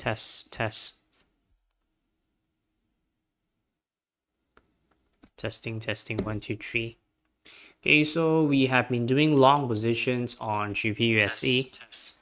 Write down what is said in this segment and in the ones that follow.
Test. Testing. 1, 2, 3. Okay, so we have been doing long positions on GBUSD.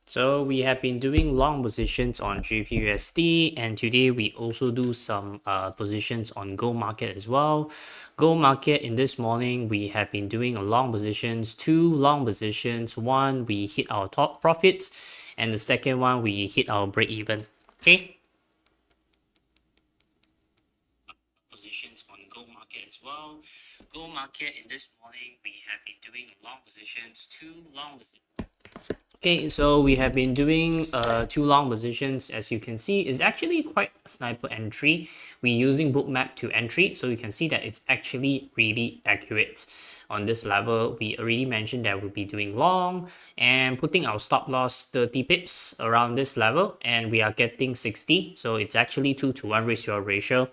So we have been doing long positions on GBUSD, and today we also do some positions on gold market as well. Gold market in this morning we have been doing a long positions, 2 long positions. One we hit our top profits, and the second one we hit our break even. Okay. Positions on gold market as well. Gold market in this morning we have been doing long positions, 2 long positions. Okay, so we have been doing 2 long positions. As you can see, it's actually quite a sniper entry. We're using bookmap to entry, so you can see that it's actually really accurate. On this level, we already mentioned that we'll be doing long and putting our stop loss 30 pips around this level, and we are getting 60, so it's actually 2 to 1 risk reward ratio.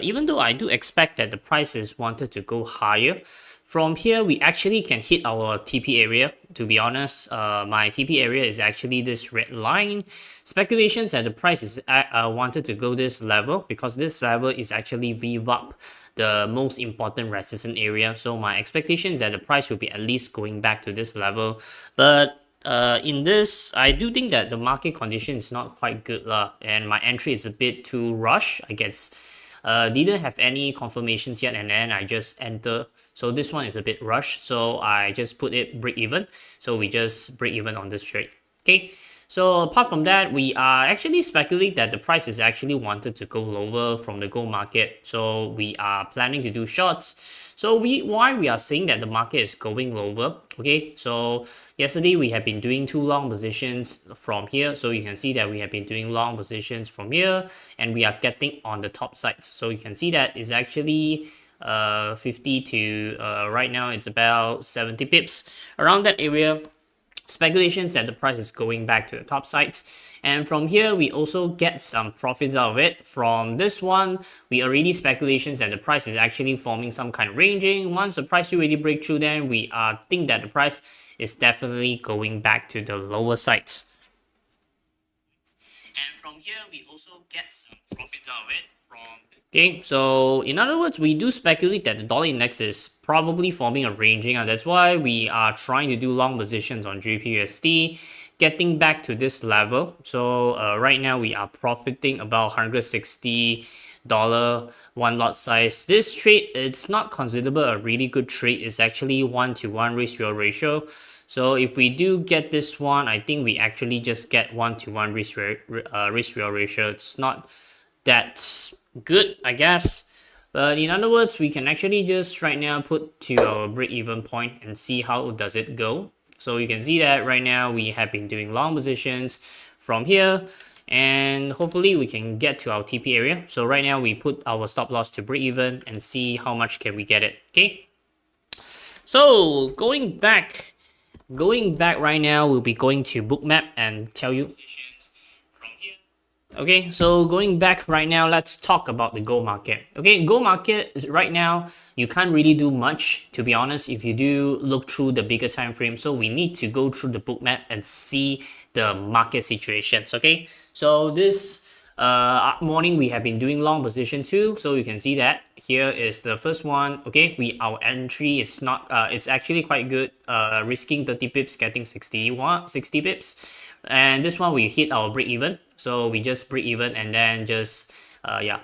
Even though I do expect that the prices wanted to go higher, from here we actually can hit our TP area. To be honest, my TP area is actually this red line. Speculations that the price is wanted to go this level, because this level is actually VWAP, the most important resistance area. So my expectation is that the price will be at least going back to this level. But in this, I do think that the market condition is not quite good lah, and my entry is a bit too rush, I guess. Didn't have any confirmations yet, and then I just enter. So this one is a bit rushed, so I just put it break even. So we just break even on this trade. Okay, so apart from that, we are actually speculate that the price is actually wanted to go lower from the gold market, so we are planning to do shorts. So why we are saying that the market is going lower. Okay, so yesterday we have been doing 2 long positions from here, so you can see that we have been doing long positions from here, and we are getting on the top sides. So you can see that is actually 50 to right now it's about 70 pips around that area. Speculations that the price is going back to the top sides, and from here we also get some profits out of it. From this one, we already speculations that the price is actually forming some kind of ranging. Once the price already break through, then we think that the price is definitely going back to the lower sides. And from here we also get some profits out of it. Okay, so in other words, we do speculate that the dollar index is probably forming a ranging, and that's why we are trying to do long positions on GBUSD, getting back to this level. So right now we are profiting about $160 one lot size. This trade, it's not considered a really good trade. It's actually 1 to 1 risk reward ratio. So if we do get this one, I think we actually just get 1 to 1 risk reward ratio. It's not that good, I guess. But in other words, we can actually just right now put to our break-even point and see how does it go. So you can see that right now we have been doing long positions from here, and hopefully we can get to our TP area. So right now we put our stop loss to break even and see how much can we get it. Okay, so going back right now, we'll be going to bookmap and tell you. Okay, so going back right now, let's talk about the gold market. Okay, gold market is right now, you can't really do much, to be honest, if you do look through the bigger time frame. So we need to go through the bookmap and see the market situations. Okay, so this morning we have been doing long position too, so you can see that here is the first one. Okay, our entry is not it's actually quite good, risking 30 pips, getting 60 pips, and this one we hit our break even. So we just break even and then just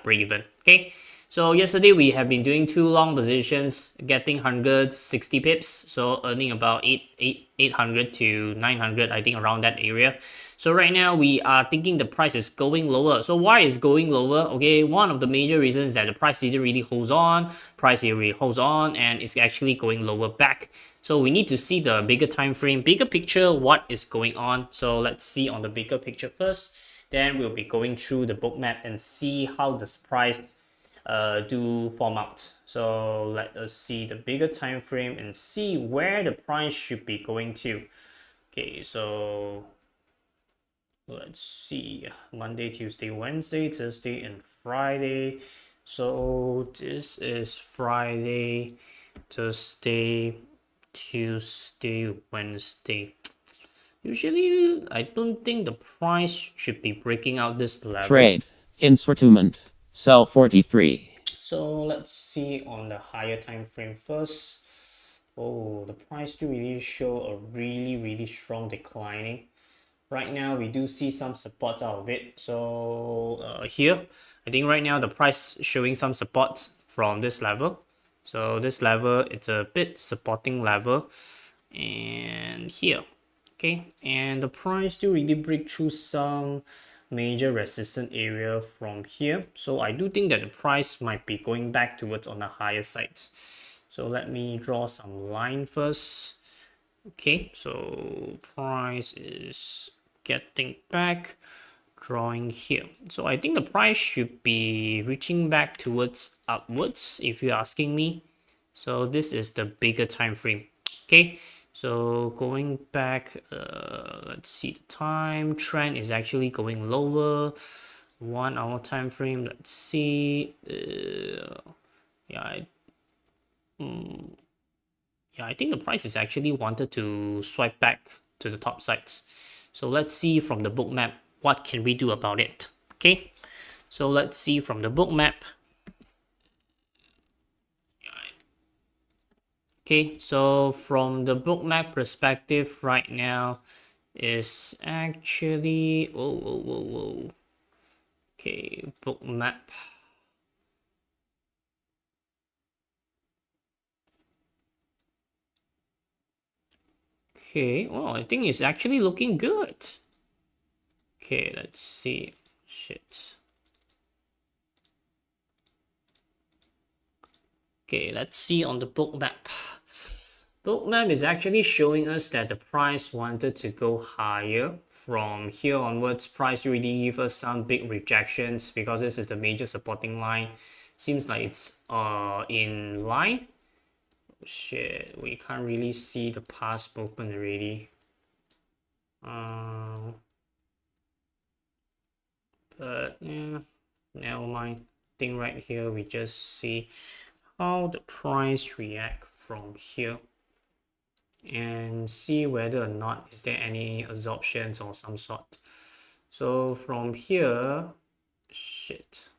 break even. Okay, so yesterday we have been doing 2 long positions, getting 160 pips, so earning about 800 to 900, I think, around that area. So right now we are thinking the price is going lower. So why is going lower? Okay, one of the major reasons is that the price didn't really holds on, and it's actually going lower back. So we need to see the bigger time frame, bigger picture, what is going on. So let's see on the bigger picture first. Then we'll be going through the bookmap and see how this price do form out. So let us see the bigger time frame and see where the price should be going to. Okay, so let's see, Monday, Tuesday, Wednesday, Thursday, and Friday. So this is Friday, Thursday, Tuesday, Wednesday. Usually, I don't think the price should be breaking out this level. Trade. Instrument. Sell 43. So let's see on the higher time frame first. Oh, the price do really show a really strong declining. Right now we do see some support out of it. So here, I think right now the price showing some support from this level. So this level, it's a bit supporting level, and here, okay, and the price do really break through some major resistance area from here. So I do think that the price might be going back towards on the higher sides. So let me draw some line first. Okay, so price is getting back, drawing here. So I think the price should be reaching back towards upwards if you're asking me. So this is the bigger time frame. Okay, so going back, let's see, the time trend is actually going lower. 1 hour time frame, let's see. Yeah, yeah, I think the price is actually wanted to swipe back to the top sides. So let's see from the book map, what can we do about it? Okay, so let's see from the book map. Okay, so from the book map perspective right now is actually, whoa. Okay, book map. Okay, well, I think it's actually looking good. Okay, let's see. Shit. Okay, let's see on the book map. Book map is actually showing us that the price wanted to go higher. From here onwards, price really give us some big rejections because this is the major supporting line. Seems like it's in line. Shit, we can't really see the past movement already. But yeah, never mind. I think right here we just see how the price react from here and see whether or not is there any absorptions or some sort. So from here, shit.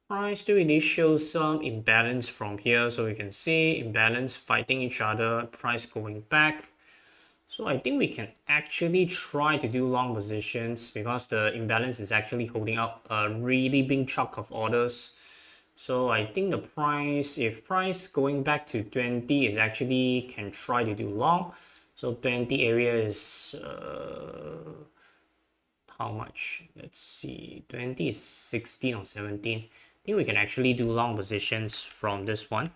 Price still really shows some imbalance from here, so you can see imbalance fighting each other, price going back. So I think we can actually try to do long positions because the imbalance is actually holding up a really big chunk of orders. So I think the price, if price going back to 20 is actually can try to do long. So 20 area is how much? Let's see, 20 is 16 or 17. I think we can actually do long positions from this one.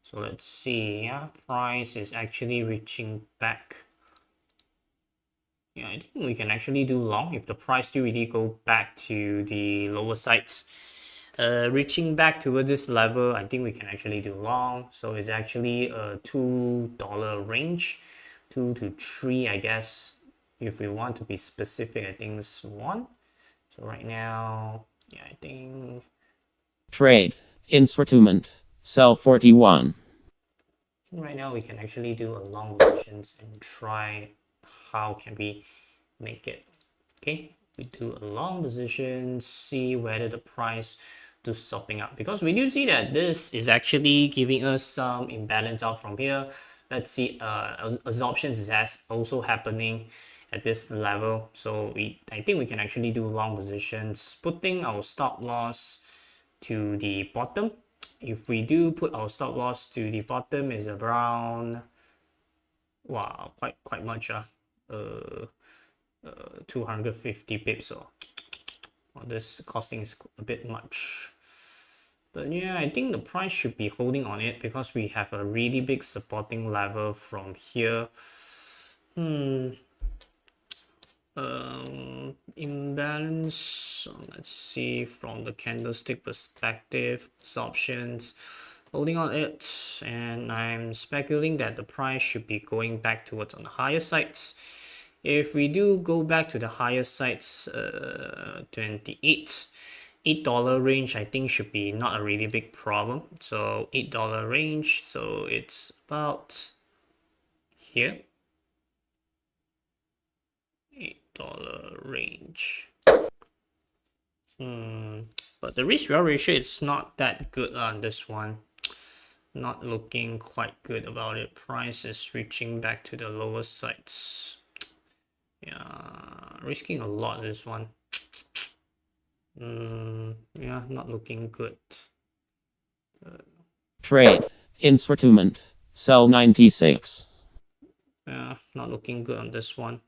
So let's see, yeah, price is actually reaching back. Yeah, I think we can actually do long if the price do really go back to the lower sides. Reaching back towards this level, I think we can actually do long. So it's actually a $2 range, 2 to 3, I guess. If we want to be specific, I think it's 1. So right now, yeah, I think Trade. Instrument. Sell 41. right now we can actually do a long positions and try how can we make it. Okay, we do a long position, see whether the price do sopping up, because we do see that this is actually giving us some imbalance out from here. Let's see, absorptions is also happening at this level. So I think we can actually do long positions, putting our stop loss to the bottom. If we do put our stop loss to the bottom is around, wow, quite much, 250 pips, or well, this costing is a bit much. But yeah, I think the price should be holding on it because we have a really big supporting level from here. Imbalance, let's see from the candlestick perspective, absorptions, holding on it. and I'm speculating that the price should be going back towards on the higher sides. If we do go back to the higher sides, 28 $8 range, I think should be not a really big problem. So $8 range, so it's about here, $8 range. But the risk reward ratio, it's not that good on this one. Not looking quite good about it. Price is reaching back to the lower sides. Yeah, risking a lot this one. Yeah, not looking good. Trade. Instrument. Sell 96. Yeah, not looking good on this one.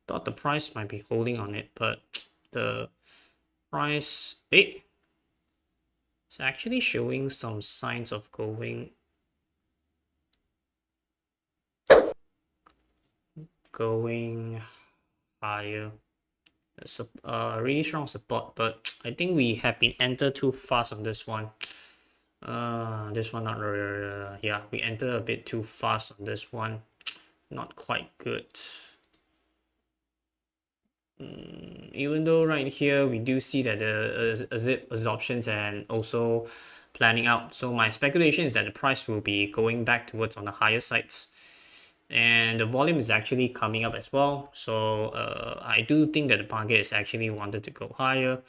Thought the price might be holding on it, but the price, it's actually showing some signs of going higher. It's a really strong support, but I think we have been entered too fast on this one. This one not yeah, we enter a bit too fast on this one. Not quite good. Even though right here we do see that the zip absorptions and also planning out, so my speculation is that the price will be going back towards on the higher sides, and the volume is actually coming up as well. So I do think that the market is actually wanted to go higher,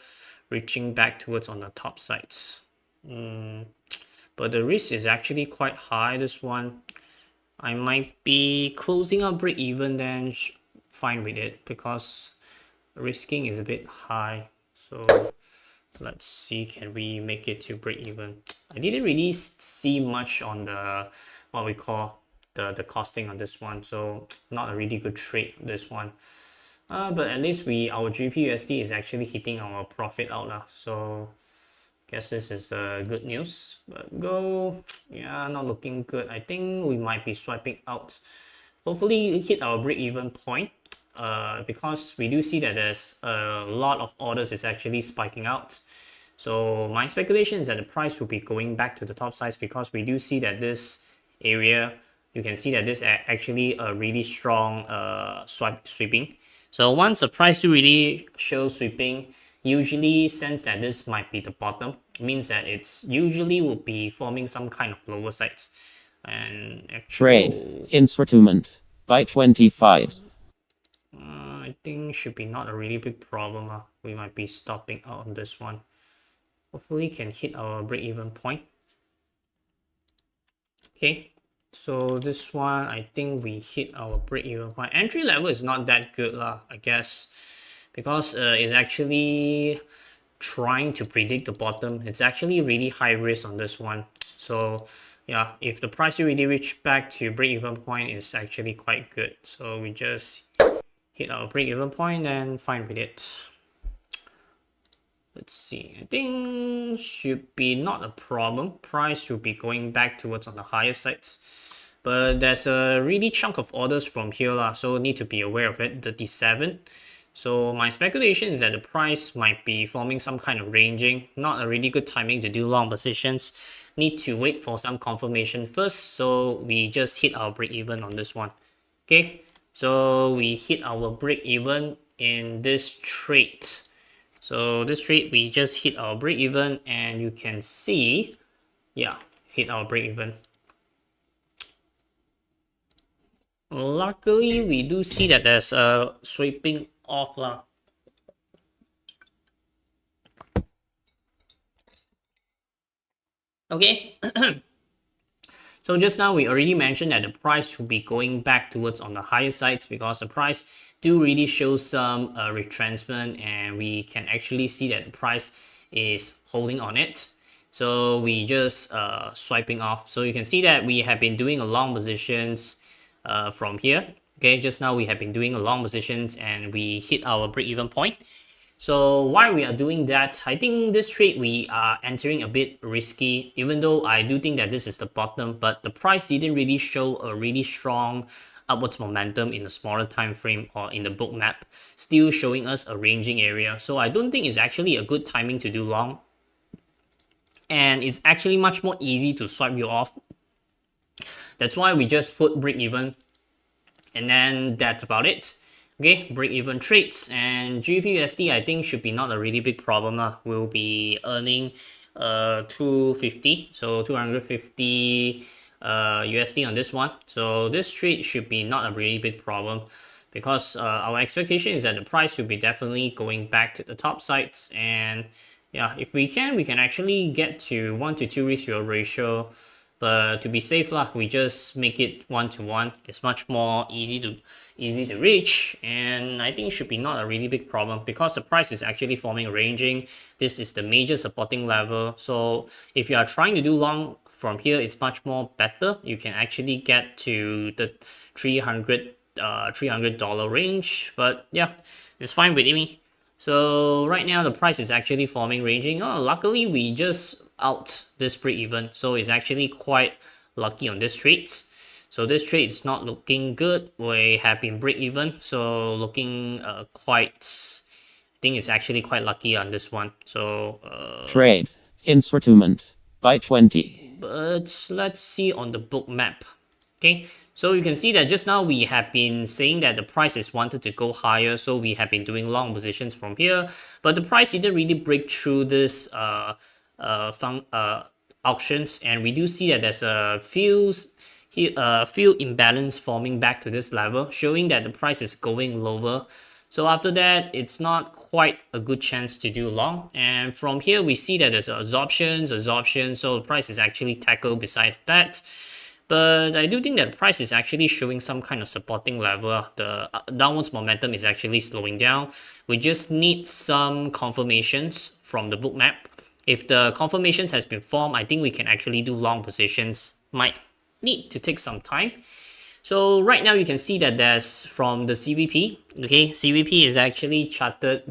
reaching back towards on the top sides. But the risk is actually quite high this one. I might be closing up break even, then fine with it, because risking is a bit high. So let's see, can we make it to break even? I didn't really see much on the what we call the costing on this one, so not a really good trade this one. But at least our GPUSD is actually hitting our profit out lah. So guess this is good news. But yeah, not looking good. I think we might be swiping out. Hopefully hit our break even point. Because we do see that there's a lot of orders is actually spiking out. So my speculation is that the price will be going back to the top sides, because we do see that this area, you can see that this actually a really strong sweeping. So once the price really shows sweeping, usually sense that this might be the bottom, means that it's usually will be forming some kind of lower sides. And actually, Trade. Instrument. By 25. I think should be not a really big problem. We might be stopping out on this one. Hopefully can hit our break-even point. Okay, so this one, I think we hit our break-even point. Entry level is not that good lah, I guess, because it's actually trying to predict the bottom. It's actually really high risk on this one. So yeah, if the price really reach back to break-even point, it's actually quite good. So we just hit our break-even point and fine with it. Let's see, I think should be not a problem. Price should be going back towards on the higher sides, but there's a really chunk of orders from here lah, so need to be aware of it. 37. So my speculation is that the price might be forming some kind of ranging. Not a really good timing to do long positions. Need to wait for some confirmation first. So we just hit our break even on this one. Okay, so we hit our break even in this trade. So this trade, we just hit our break even, and you can see, yeah, hit our break even. Luckily, we do see that there's a sweeping off lah. Okay. So just now we already mentioned that the price will be going back towards on the higher sides, because the price do really show some retrenchment, and we can actually see that the price is holding on it. So we just swiping off. So you can see that we have been doing a long positions from here. Okay, just now we have been doing a long positions and we hit our break-even point. So why we are doing that, I think this trade we are entering a bit risky, even though I do think that this is the bottom, but the price didn't really show a really strong upwards momentum in the smaller time frame or in the book map, still showing us a ranging area. So I don't think it's actually a good timing to do long. and it's actually much more easy to swipe you off. That's why we just put break even, and then that's about it. Okay, break even trades, and GBPUSD I think should be not a really big problem lah. We'll be earning 250, so 250 USD on this one. So this trade should be not a really big problem, because our expectation is that the price will be definitely going back to the top sides, and yeah, if we can actually get to 1 to 2 ratio. But to be safe lah, we just make it 1 to 1. It's much more easy to reach, and I think it should be not a really big problem, because the price is actually forming ranging. This is the major supporting level. So if you are trying to do long from here, it's much more better. You can actually get to the 300 $300 range. But yeah, it's fine with me. So right now the price is actually forming ranging. Oh, luckily we just out this break even, so it's actually quite lucky on this trade. So this trade is not looking good. We have been break even, so looking quite, I think it's actually quite lucky on this one. So Trade. Instrument. By 20. but let's see on the book map. Okay, so you can see that just now we have been saying that the price is wanted to go higher, so we have been doing long positions from here, but the price didn't really break through this auctions, and we do see that there's a few imbalance forming back to this level, showing that the price is going lower. So after that, it's not quite a good chance to do long. And from here, we see that there's absorptions, so the price is actually tackled beside that. But I do think that the price is actually showing some kind of supporting level. The downwards momentum is actually slowing down. We just need some confirmations from the book map. If the confirmations has been formed, I think we can actually do long positions. Might need to take some time. So right now you can see that there's from the CVP. Okay, CVP is actually charted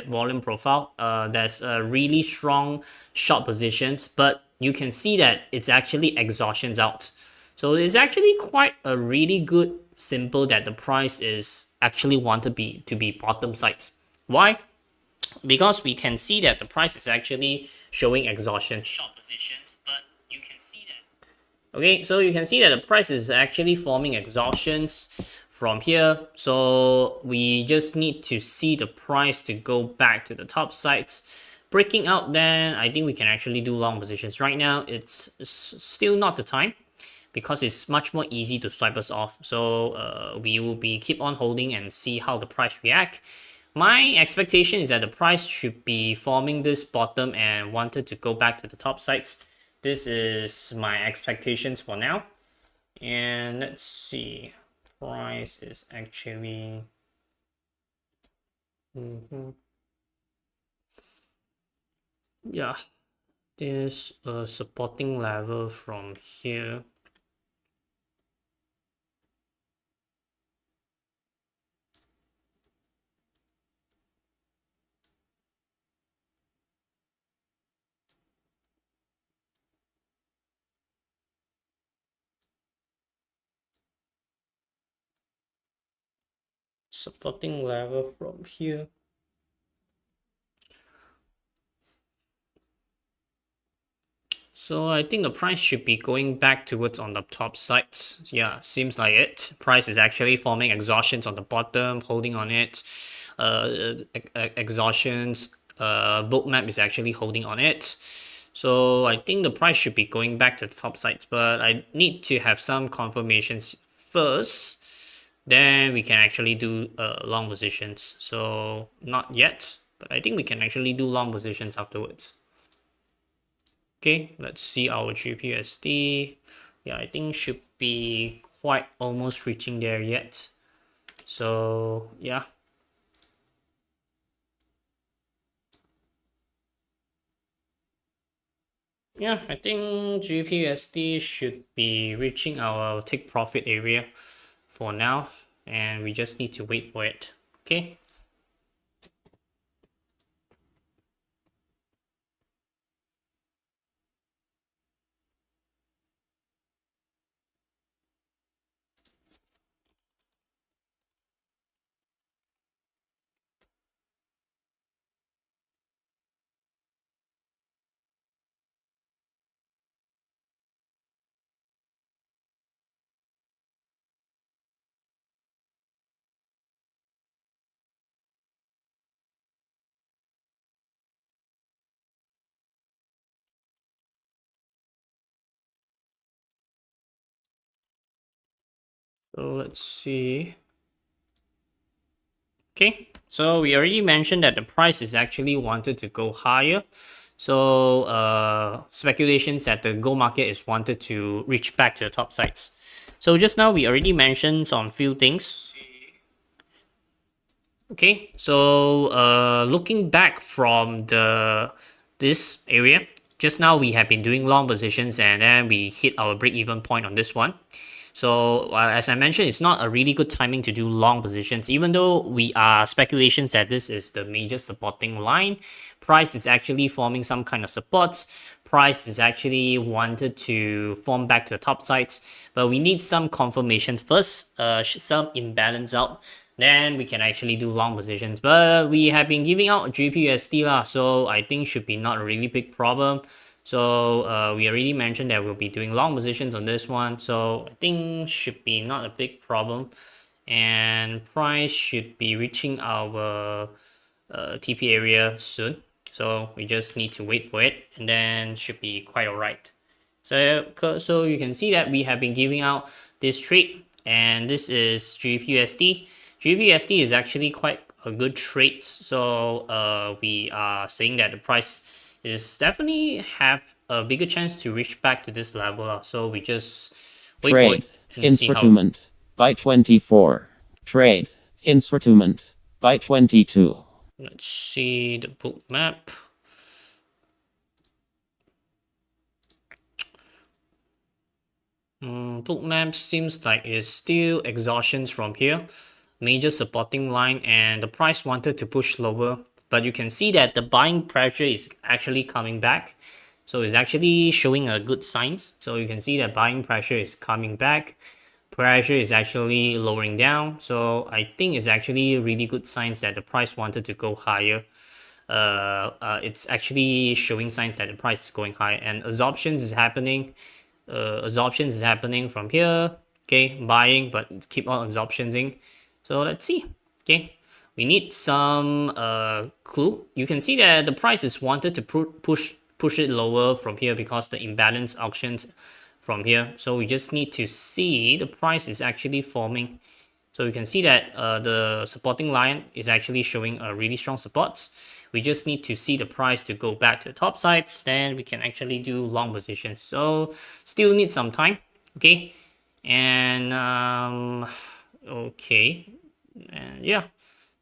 volume profile. There's a really strong short positions, but you can see that it's actually exhaustions out. So it's actually quite a really good symbol that the price is actually want to be bottom sides. Why? Because we can see that the price is actually showing exhaustion short positions, but you can see that. Okay, so you can see that the price is actually forming exhaustions from here. So we just need to see the price to go back to the top sides. Breaking out, then I think we can actually do long positions. Right now, it's still not the time, because it's much more easy to swipe us off. So we will be keep on holding and see how the price react. My expectation is that the price should be forming this bottom and wanted to go back to the top sides. This is my expectations for now. And let's see, price is actually yeah, there's a supporting level from here. Supporting level from here. So I think the price should be going back towards on the top side. Yeah, seems like it. Price is actually forming exhaustions on the bottom, holding on it. Exhaustions. Book map is actually holding on it. So I think the price should be going back to the top sides, but I need to have some confirmations first. Then we can actually do long positions. So not yet, but I think we can actually do long positions afterwards. Okay, let's see our GPUSD. Yeah, I think should be quite almost reaching there yet. So yeah. Yeah, I think GPUSD should be reaching our take profit area for now, and we just need to wait for it. Okay. So let's see. Okay, so we already mentioned that the price is actually wanted to go higher. So speculations that the gold market is wanted to reach back to the top sides. So just now we already mentioned on few things. Okay, so looking back from the this area, just now we have been doing long positions and then we hit our break even point on this one. So as I mentioned, it's not a really good timing to do long positions, even though we are speculations that this is the major supporting line. Price is actually forming some kind of supports. Price is actually wanted to form back to the top sides, but we need some confirmation first, some imbalance out. Then we can actually do long positions. But we have been giving out GPUSD lah, so I think should be not a really big problem. So we already mentioned that we'll be doing long positions on this one, so I think should be not a big problem, and price should be reaching our TP area soon. So we just need to wait for it, and then should be quite alright. So you can see that we have been giving out this trade, and this is GPUSD. GBSD is actually quite a good trade. So we are saying that the price is definitely have a bigger chance to reach back to this level. So we just wait for it Trade. and see how. Instrument. By 24. Trade. Instrument. By 22. Let's see the book map. Book map seems like it's still exhaustions from here. Major supporting line, and the price wanted to push lower, but you can see that the buying pressure is actually coming back. So it's actually showing a good signs. So you can see that buying pressure is coming back. Pressure is actually lowering down. So I think it's actually really good signs that the price wanted to go higher. It's actually showing signs that the price is going high, and absorptions is happening. Absorptions is happening from here. Okay, buying, but keep on absorptioning. So let's see. Okay, we need some clue. You can see that the price is wanted to push it lower from here because the imbalance auctions from here. So we just need to see the price is actually forming. So you can see that the supporting line is actually showing a really strong support. We just need to see the price to go back to the top sides, then we can actually do long positions. So still need some time. Okay, and okay, and yeah,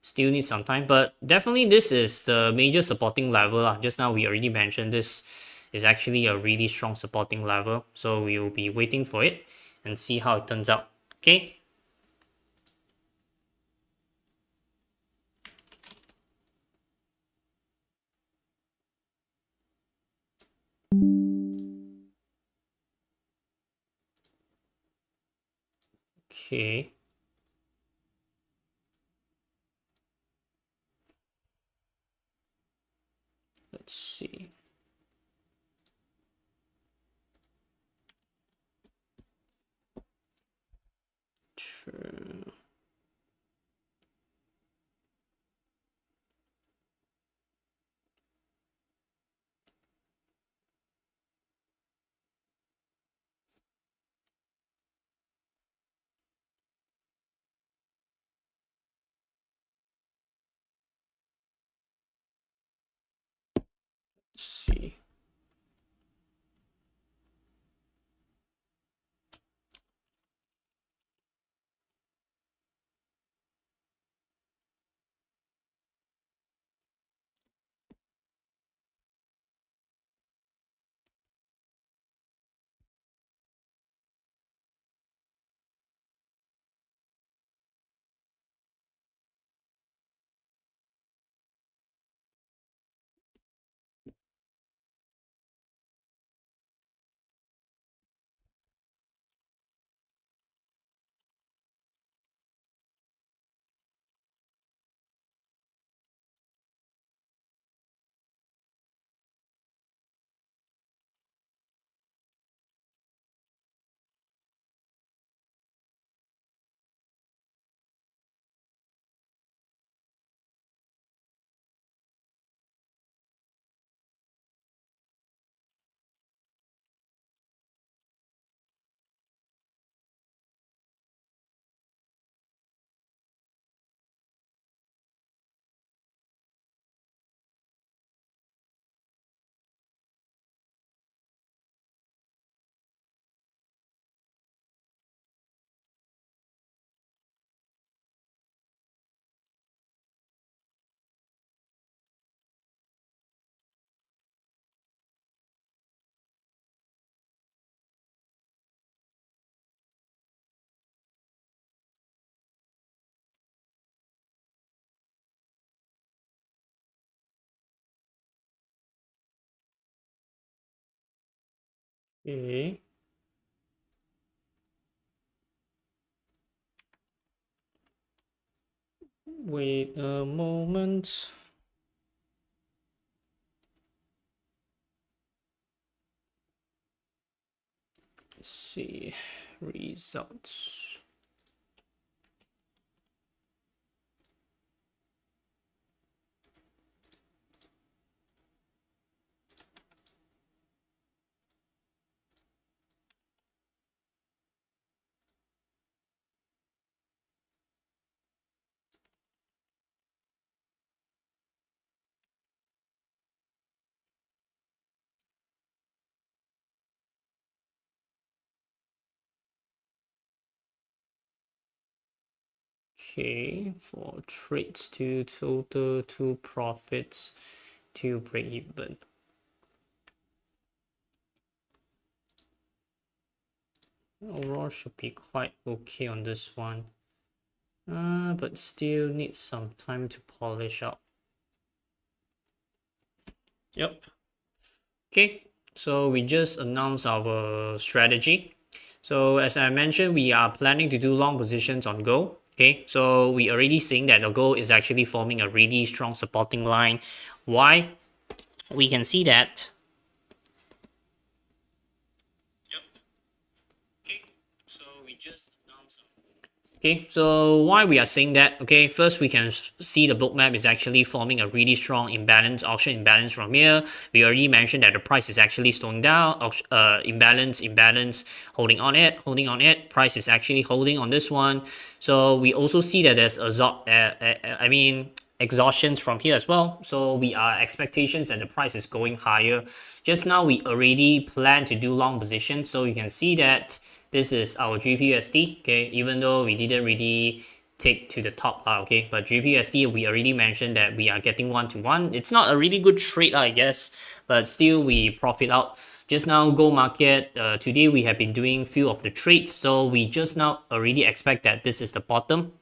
still need some time, but definitely this is the major supporting level. Just now we already mentioned this is actually a really strong supporting level, so we will be waiting for it and see how it turns out. Okay. Okay, let's see. True. Let's see. Okay. Wait a moment. Let's see results. Okay, for trades to total to profits to break even. Overall should be quite okay on this one. But still needs some time to polish up. Yep. Okay, so we just announced our strategy. So as I mentioned, we are planning to do long positions on gold. Okay, so we already seeing that the gold is actually forming a really strong supporting line. Why? We can see that. Yep. Okay, so we just announced. Okay, so why we are saying that? Okay, first we can see the book map is actually forming a really strong imbalance, auction imbalance from here. We already mentioned that the price is actually slowing down, imbalance, holding on it. Price is actually holding on this one. So we also see that there's exhaustions from here as well. So we are expectations that the price is going higher. Just now we already plan to do long position, so you can see that this is our GPUSD. Okay, even though we didn't really take to the top okay, but GPUSD we already mentioned that we are getting 1-to-1. It's not a really good trade I guess, but still we profit out. Just now gold market, today we have been doing few of the trades, so we just now already expect that this is the bottom.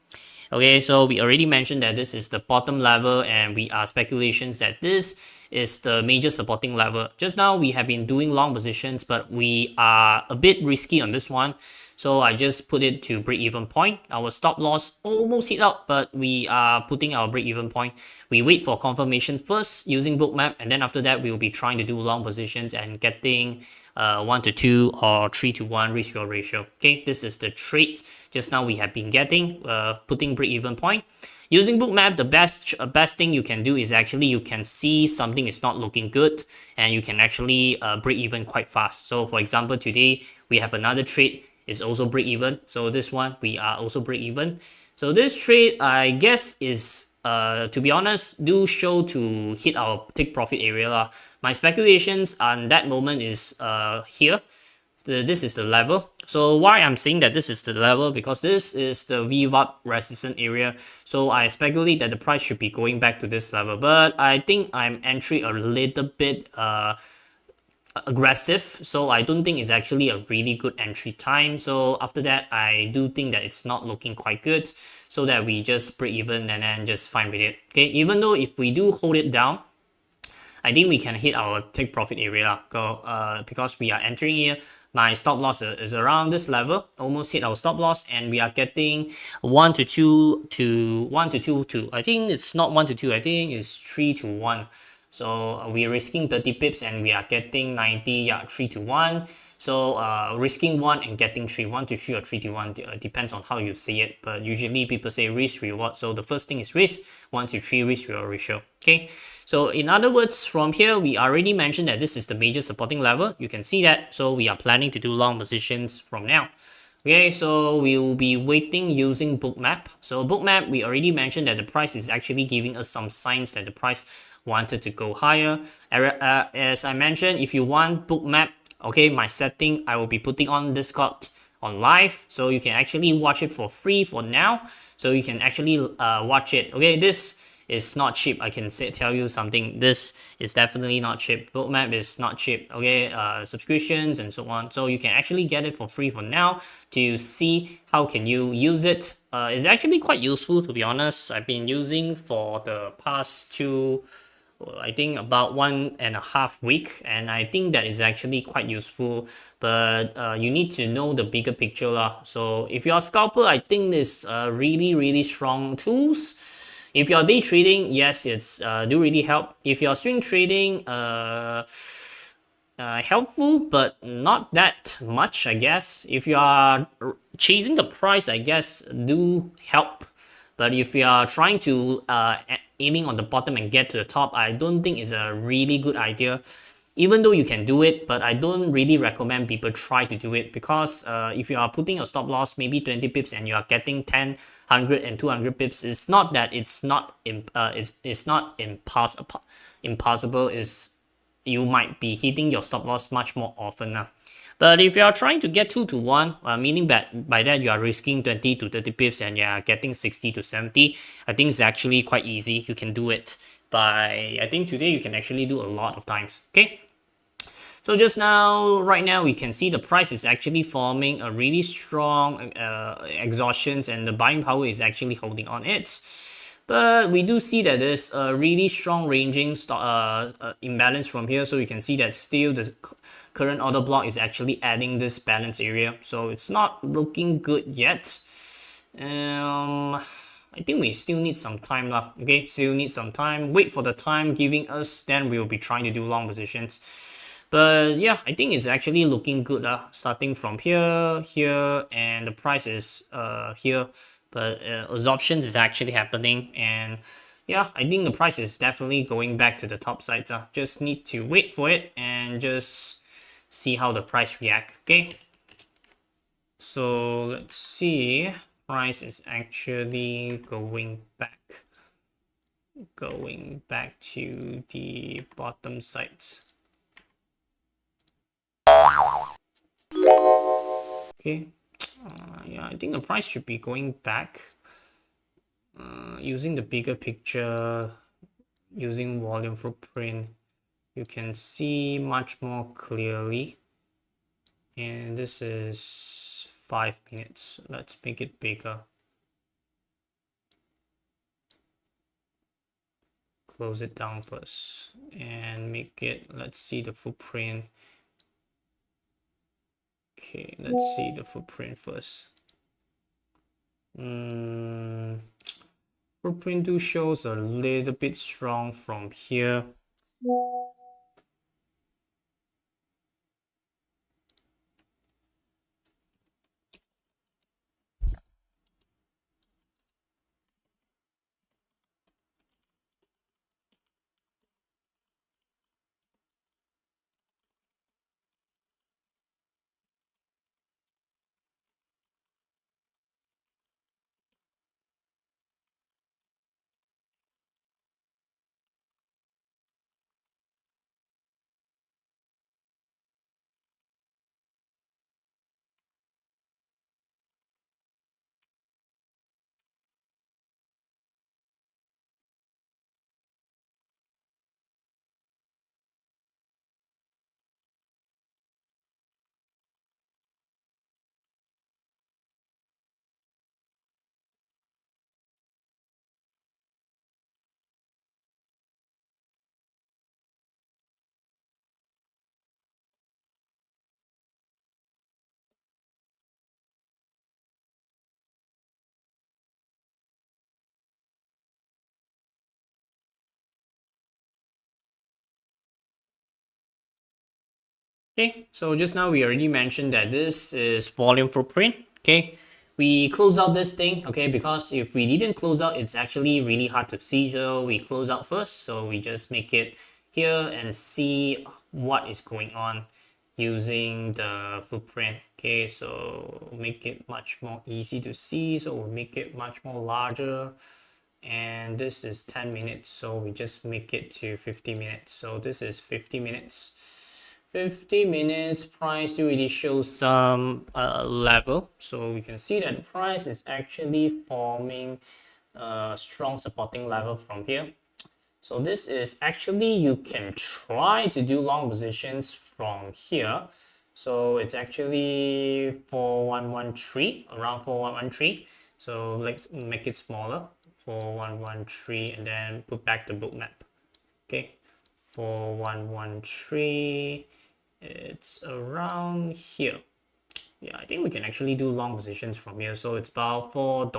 Okay, so we already mentioned that this is the bottom level and we are speculations that this is the major supporting level. Just now we have been doing long positions, but we are a bit risky on this one. So I just put it to break-even point. Our stop loss almost hit out, but we are putting our break-even point. We wait for confirmation first using bookmap, and then after that we will be trying to do long positions and getting 1-to-2 or 3-to-1 risk reward ratio. Okay, this is the trade just now we have been getting, putting break-even point. Using bookmap, the best thing you can do is actually you can see something is not looking good and you can actually break even quite fast. So for example, today we have another trade is also break even. So this one we are also break even. So this trade I guess is to be honest do show to hit our take profit area lah. My speculations on that moment is here. This is the level. So why I'm saying that this is the level, because this is the VWAP resistance area. So I speculate that the price should be going back to this level, but I think I'm entering a little bit aggressive, so I don't think it's actually a really good entry time. So after that I do think that it's not looking quite good, so that we just break even and then just fine with it. Okay, even though if we do hold it down, I think we can hit our take profit area because we are entering here. My stop loss is around this level, almost hit our stop loss, and we are getting 1-to-2 to 1-to-2 to, I think it's not 1-to-2, I think it's 3-to-1. So we're risking 30 pips and we are getting 90, yeah, 3-to-1. So risking 1 and getting 3, 1-to-3 or 3-to-1 depends on how you see it. But usually people say risk reward. So the first thing is risk, 1-to-3 risk reward ratio. Okay, so in other words, from here we already mentioned that this is the major supporting level. You can see that. So we are planning to do long positions from now. Okay, so we will be waiting using bookmap. So bookmap, we already mentioned that the price is actually giving us some signs that the price wanted to go higher. As I mentioned, if you want bookmap, okay, my setting, I will be putting on Discord on live, so you can actually watch it for free for now. So you can actually watch it. Okay, this is not cheap. I can tell you something. This is definitely not cheap. Bookmap is not cheap. Okay, subscriptions and so on. So you can actually get it for free for now to see how can you use it. It's actually quite useful, to be honest. I've been using for the past I think about 1.5 week, and I think that is actually quite useful. But you need to know the bigger picture lah. So if you're a scalper, I think this really strong tools. If you're day trading, yes, it's do really help. If you're swing trading, helpful, but not that much, I guess. If you are chasing the price, I guess do help. But if you are trying to aiming on the bottom and get to the top, I don't think it's a really good idea. Even though you can do it, but I don't really recommend people try to do it, because if you are putting your stop loss maybe 20 pips and you are getting 10, 100 and 200 pips, it's not that it's not impossible. Is you might be hitting your stop loss much more often now. But if you are trying to get 2 to 1, meaning that by that you are risking 20 to 30 pips and you are getting 60 to 70, I think it's actually quite easy. You can do it by, I think today you can actually do a lot of times. Okay. So just now, right now, we can see the price is actually forming a really strong exhaustions, and the buying power is actually holding on it. But we do see that there's a really strong ranging imbalance from here. So you can see that still the current order block is actually adding this balance area. So it's not looking good yet. I think we still need some time lah. Okay, still need some time. Wait for the time giving us, then we'll be trying to do long positions. But yeah, I think it's actually looking good starting from here, here, and the price is here. But absorptions is actually happening, and yeah, I think the price is definitely going back to the top sides. Just need to wait for it and just see how the price react. Okay, so let's see. Price is actually going back to the bottom sides. Okay, yeah, I think the price should be going back. Using the bigger picture, using volume footprint, you can see much more clearly. And this is 5 minutes. Let's make it bigger. Close it down first and make it, let's see the footprint. Okay, let's see the footprint first. Footprint do shows a little bit strong from here. Okay, so just now we already mentioned that this is volume footprint. Okay, we close out this thing. Okay, because if we didn't close out, it's actually really hard to see. So we close out first. So we just make it here and see what is going on using the footprint. Okay, so make it much more easy to see. So we'll make it much more larger. And this is 10 minutes, so we just make it to 50 minutes. So this is 50 minutes. 50 minutes price to really show some level. So we can see that the price is actually forming a strong supporting level from here. So this is actually, you can try to do long positions from here. So it's actually 4113, around 4113. So let's make it smaller, 4113, and then put back the book map. Okay, 4113, it's around here. Yeah, I think we can actually do long positions from here. So it's about $4.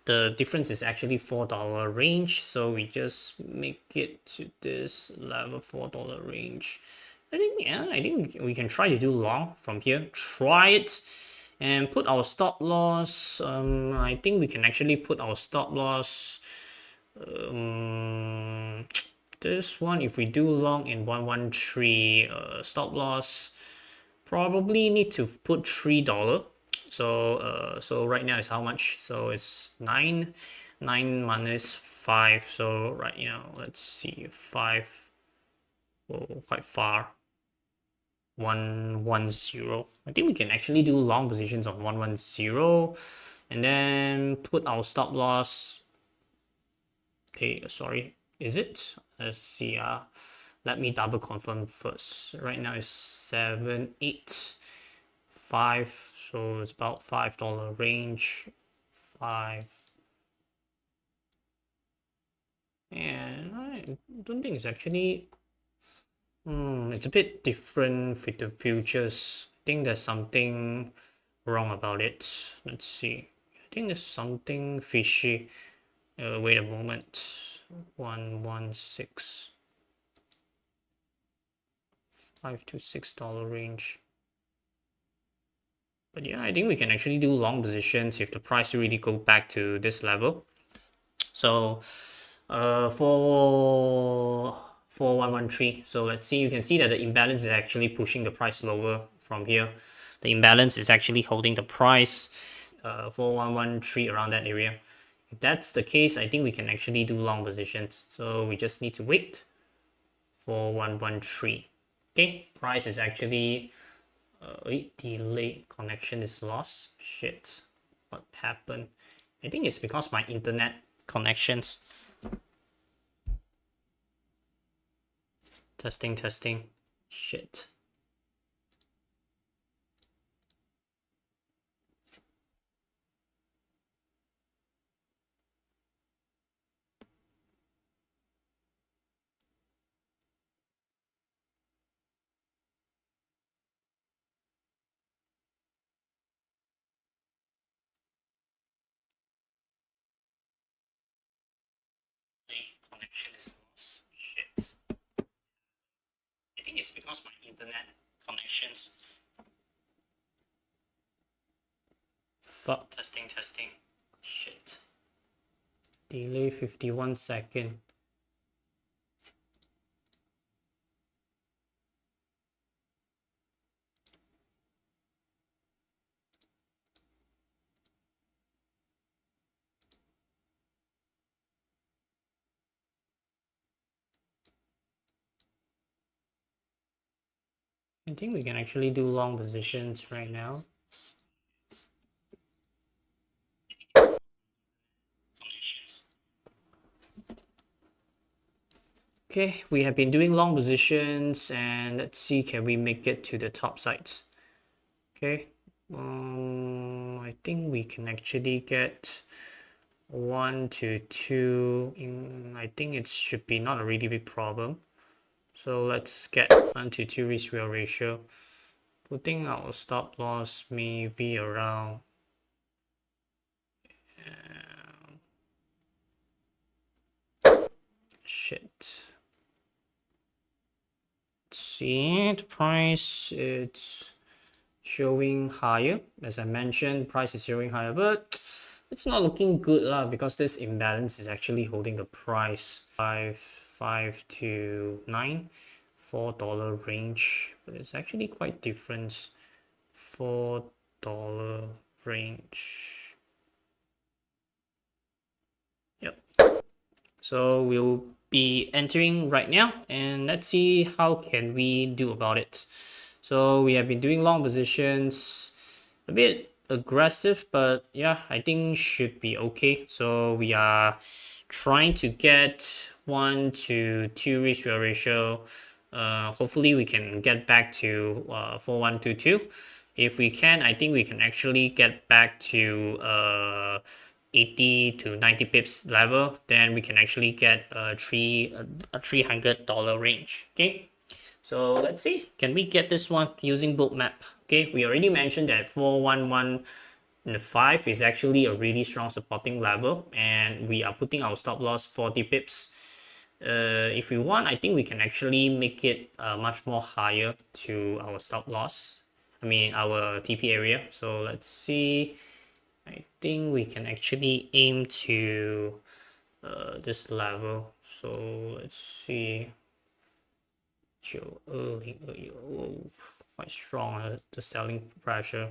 The difference is actually $4 range. So we just make it to this level, $4 range. I think, yeah, I think we can try to do long from here. Try it and put our stop loss. I think we can actually put our stop loss. This one, if we do long in 113, stop loss, probably need to put $3. So right now is how much? So it's 9 minus 5. So right now, let's see, 5. Oh, quite far. 110. I think we can actually do long positions on 110 and then put our stop loss. Okay, sorry, is it? Let's see. Let me double confirm first. Right now it's 785, so it's about $5 range. 5. And I don't think it's actually. It's a bit different with the futures. I think there's something wrong about it. Let's see. I think there's something fishy. Wait a moment. 116. $5 to $6 range. But yeah, I think we can actually do long positions if the price really go back to this level. So for 4113, so let's see, you can see that the imbalance is actually pushing the price lower from here. The imbalance is actually holding the price 4113 around that area. If that's the case, I think we can actually do long positions. So we just need to wait for 113. Okay, price is actually delay, connection is lost. Shit, what happened? I think it's because my internet connections. Testing. Shit. The connection is lost. Shit. I think it's because my internet connections. Fuck. Testing. Shit. Delay 51 seconds. I think we can actually do long positions right now. Okay, we have been doing long positions and let's see, can we make it to the top side? Okay, I think we can actually get 1 to 2. I think it should be not a really big problem. So let's get 1 to 2 risk reward ratio. Putting our stop loss maybe around shit. Let's see, the price, it's showing higher. As I mentioned, price is showing higher, but it's not looking good lah, because this imbalance is actually holding the price 5 to 9, $4 range, but it's actually quite different. $4 range. Yep. So we'll be entering right now and let's see how can we do about it. So we have been doing long positions, a bit aggressive, but yeah, I think should be okay. So we are trying to get 1 to 2 risk reward ratio. Hopefully we can get back to 4122. If we can, I think we can actually get back to 80 to 90 pips level, then we can actually get a $300 range. Okay, so let's see, can we get this one using bookmap? Okay, we already mentioned that 411 and the 5 is actually a really strong supporting level, and we are putting our stop loss 40 pips. If we want, I think we can actually make it much more higher to our stop loss. I mean our TP area. So let's see. I think we can actually aim to this level. So let's see. Joe early, oh, quite strong the selling pressure.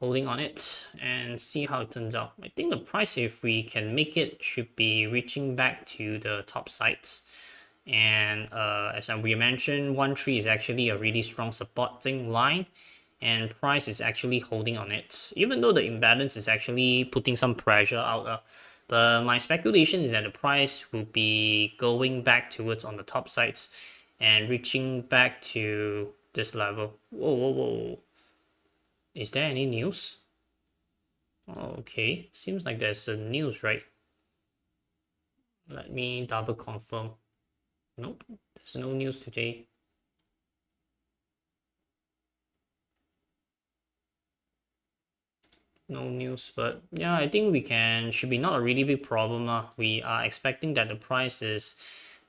Holding on it and see how it turns out. I think the price, if we can make it, should be reaching back to the top sides. And as we mentioned, 1-3 is actually a really strong supporting line, and price is actually holding on it, even though the imbalance is actually putting some pressure out. But my speculation is that the price will be going back towards on the top sides and reaching back to this level. Whoa, whoa, whoa. Is there any news? Okay, seems like there's a news, right? Let me double confirm. Nope, there's no news today. No news, but yeah, I think we should be not a really big problem. We are expecting that the price is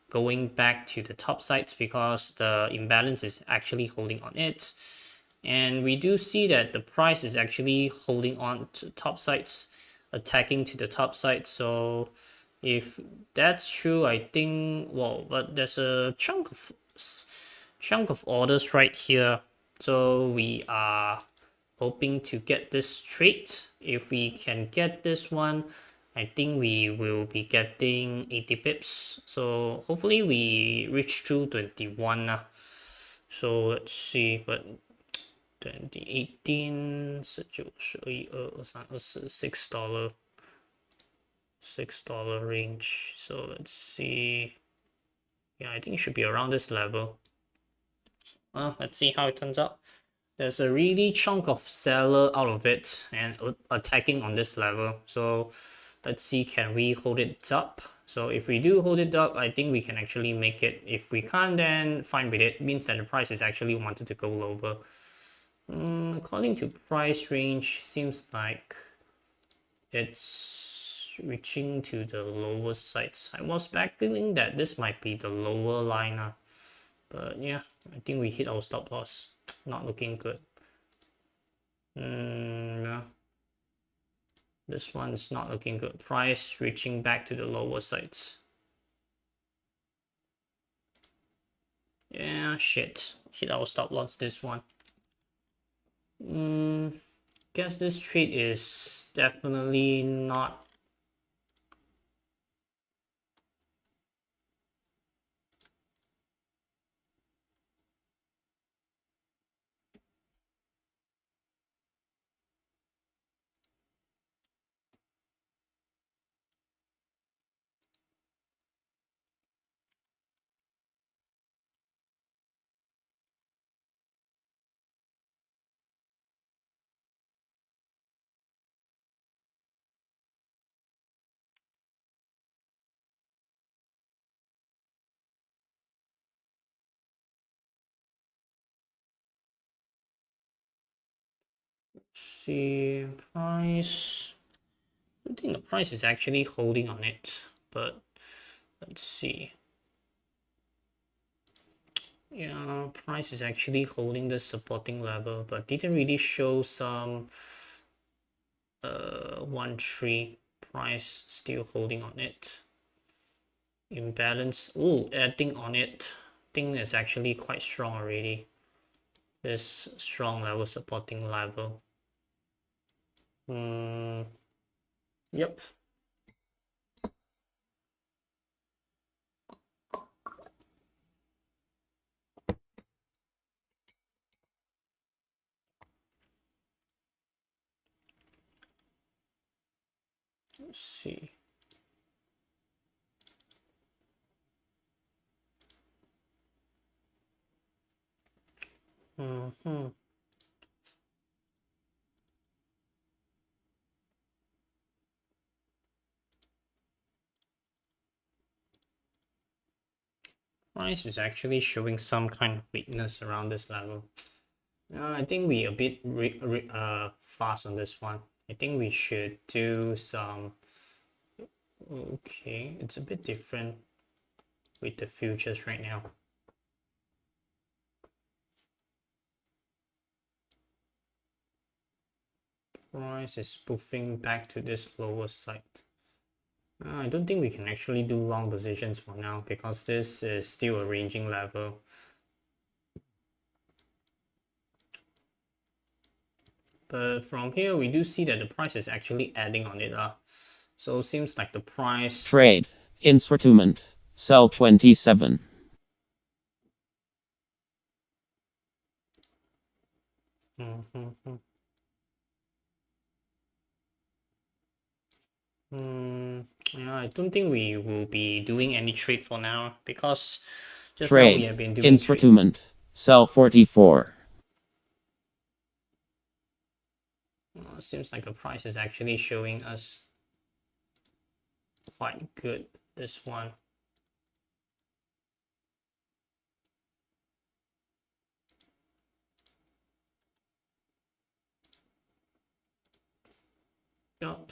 going back to the top sides because the imbalance is actually holding on it. And we do see that the price is actually holding on to top sides, attacking to the top side. So if that's true, I think, well, but there's a chunk of orders right here. So we are hoping to get this trade. If we can get this one, I think we will be getting 80 pips. So hopefully we reach through 21. So let's see, but 2018 $6 $6 range. So let's see. Yeah, I think it should be around this level. Let's see how it turns out. There's a really chunk of seller out of it and attacking on this level. So let's see, can we hold it up? So if we do hold it up, I think we can actually make it. If we can't, then fine with it. Means that the price is actually wanted to go lower. According to price range, seems like it's reaching to the lower sides. I was speculating that this might be the lower line, but yeah, I think we hit our stop loss. Not looking good. No. This one is not looking good. Price reaching back to the lower sides. Yeah, shit. Hit our stop loss this one. Guess this trade is definitely not. See, price. I think the price is actually holding on it, but let's see. Yeah, price is actually holding the supporting level, but didn't really show some 1-3. Price still holding on it. Imbalance. Oh, adding on it. Thing is actually quite strong already. This strong level supporting level. Yep. Let's see. Price is actually showing some kind of weakness around this level. I think we a bit fast on this one. I think we should do some. Okay, it's a bit different with the futures right now. Price is spoofing back to this lower side. I don't think we can actually do long positions for now because this is still a ranging level. But from here, we do see that the price is actually adding on it. So seems like the price... Trade. Instrument. Sell 27. Yeah, I don't think we will be doing any trade for now because just now we Trade. have been doing Instrument. Sell 44. Seems like the price is actually showing us quite good, this one. Yup,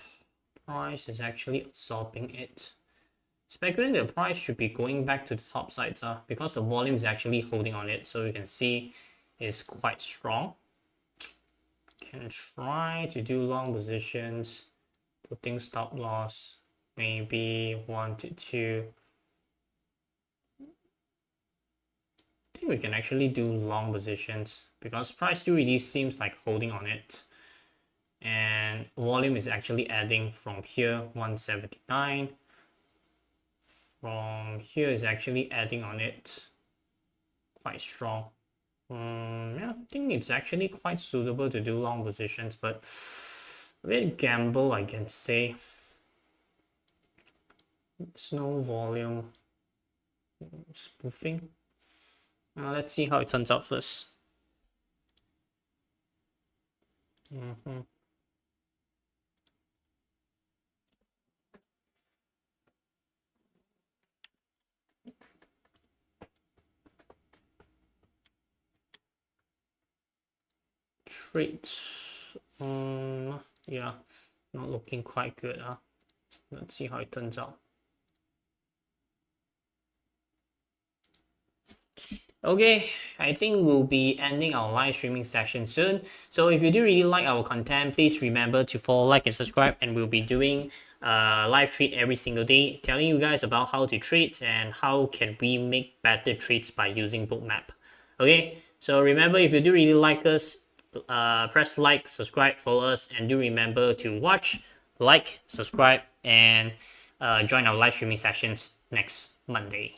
price is actually absorbing it. Speculating the price should be going back to the top sides because the volume is actually holding on it, so you can see it's quite strong. Can try to do long positions, putting stop loss, maybe 1 to 2. I think we can actually do long positions because price still really seems like holding on it. And volume is actually adding from here, 179. From here is actually adding on it quite strong. Yeah, I think it's actually quite suitable to do long positions, but a bit gamble, I can say. There's no volume. Spoofing. Now let's see how it turns out first. Trades. Yeah, not looking quite good. Let's see how it turns out. Okay, I think we'll be ending our live streaming session soon. So if you do really like our content, please remember to follow, like, and subscribe. And we'll be doing live trade every single day, telling you guys about how to trade and how can we make better trades by using Bookmap. Okay, so remember, if you do really like us, press like, subscribe, follow us, and do remember to watch, like, subscribe, and join our live streaming sessions next Monday.